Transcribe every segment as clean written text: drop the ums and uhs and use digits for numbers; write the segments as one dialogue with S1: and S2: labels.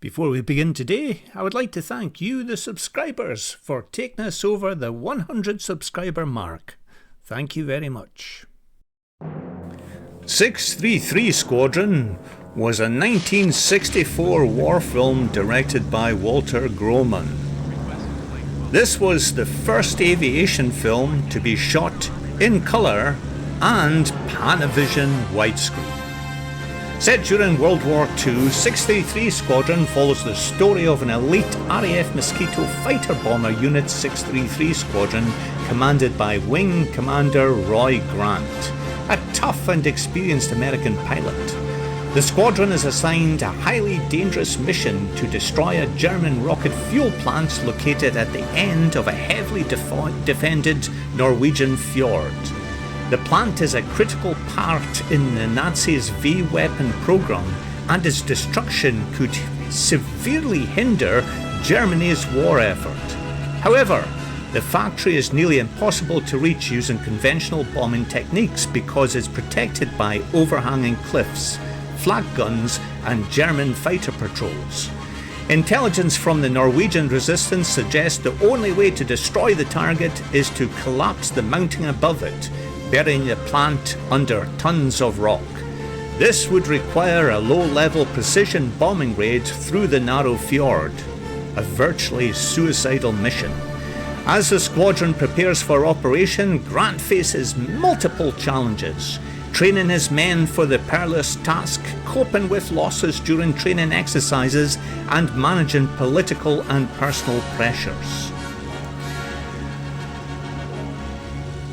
S1: Before we begin today, I would like to thank you, the subscribers, for taking us over the 100 subscriber mark. Thank you very much. 633 Squadron was a 1964 war film directed by Walter Grohmann. This was the first aviation film to be shot in colour and Panavision widescreen. Set during World War II, 633 Squadron follows the story of an elite RAF Mosquito fighter bomber unit 633 Squadron commanded by Wing Commander Roy Grant, a tough and experienced American pilot. The squadron is assigned a highly dangerous mission to destroy a German rocket fuel plant located at the end of a heavily defended Norwegian fjord. The plant is a critical part in the Nazis' V-weapon program, and its destruction could severely hinder Germany's war effort. However, the factory is nearly impossible to reach using conventional bombing techniques because it's protected by overhanging cliffs, flak guns, and German fighter patrols. Intelligence from the Norwegian resistance suggests the only way to destroy the target is to collapse the mounting above it, burying the plant under tons of rock. This would require a low-level precision bombing raid through the narrow fjord, a virtually suicidal mission. As the squadron prepares for operation, Grant faces multiple challenges: training his men for the perilous task, coping with losses during training exercises, and managing political and personal pressures.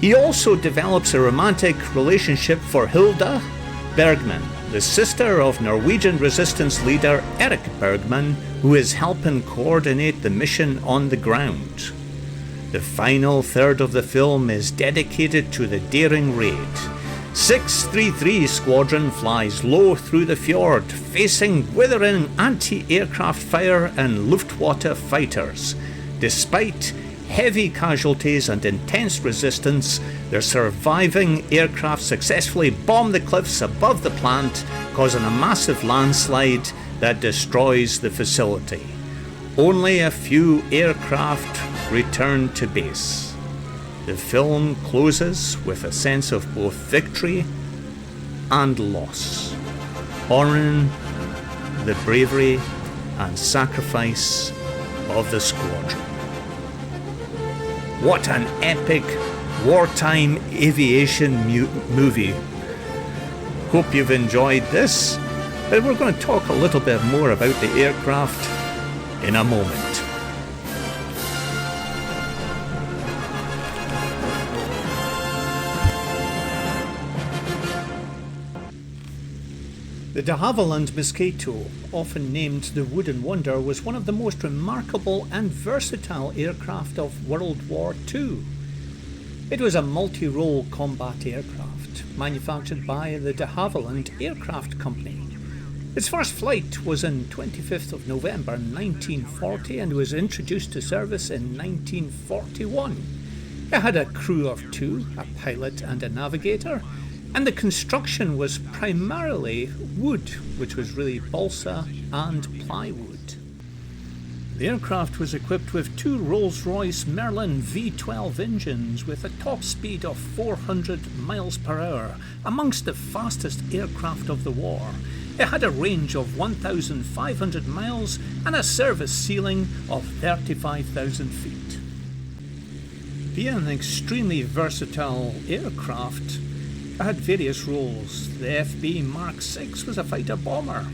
S1: He also develops a romantic relationship for Hilda Bergman, the sister of Norwegian resistance leader Erik Bergman, who is helping coordinate the mission on the ground. The final third of the film is dedicated to the daring raid. 633 Squadron flies low through the fjord, facing withering anti-aircraft fire and Luftwaffe fighters. Despite heavy casualties and intense resistance, their surviving aircraft successfully bomb the cliffs above the plant, causing a massive landslide that destroys the facility. Only a few aircraft return to base. The film closes with a sense of both victory and loss, honouring the bravery and sacrifice of the squadron. What an epic wartime aviation movie. Hope you've enjoyed this, but we're going to talk a little bit more about the aircraft in a moment. The de Havilland Mosquito, often named the Wooden Wonder, was one of the most remarkable and versatile aircraft of World War II. It was a multi-role combat aircraft, manufactured by the de Havilland Aircraft Company. Its first flight was on 25th of November 1940 and was introduced to service in 1941. It had a crew of two, a pilot and a navigator, and the construction was primarily wood, which was really balsa and plywood. The aircraft was equipped with two Rolls-Royce Merlin V12 engines with a top speed of 400 miles per hour, amongst the fastest aircraft of the war. It had a range of 1,500 miles and a service ceiling of 35,000 feet. Being an extremely versatile aircraft, it had various roles. The FB Mark VI was a fighter bomber.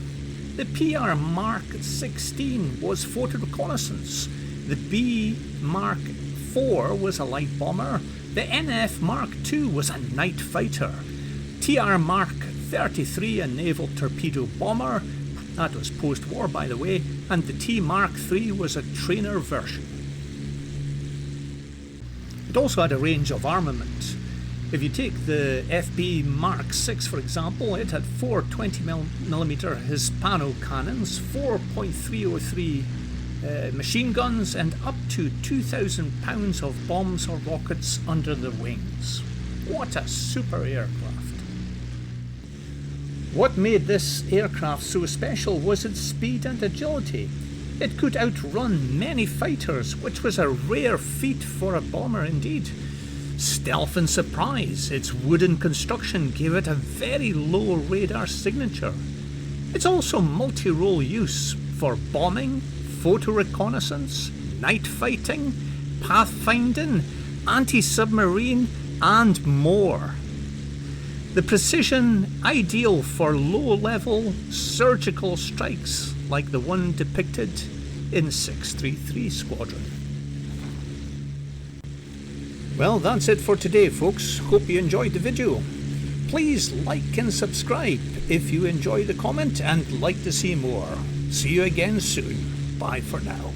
S1: The PR Mark 16 was photo reconnaissance. The B Mark IV was a light bomber. The NF Mark II was a night fighter. TR Mark 33, a naval torpedo bomber. That was post-war, by the way. And the T Mark III was a trainer version. It also had a range of armament. If you take the FB Mark VI, for example, it had four 20mm Hispano cannons, 4.303 machine guns, and up to 2,000 pounds of bombs or rockets under the wings. What a super aircraft. What made this aircraft so special was its speed and agility. It could outrun many fighters, which was a rare feat for a bomber indeed. Stealth and surprise, its wooden construction gave it a very low radar signature. It's also multi-role use for bombing, photo reconnaissance, night fighting, pathfinding, anti-submarine and more. The precision ideal for low-level surgical strikes like the one depicted in 633 Squadron. Well, that's it for today, folks. Hope you enjoyed the video. Please like and subscribe if you enjoy the comment and like to see more. See you again soon. Bye for now.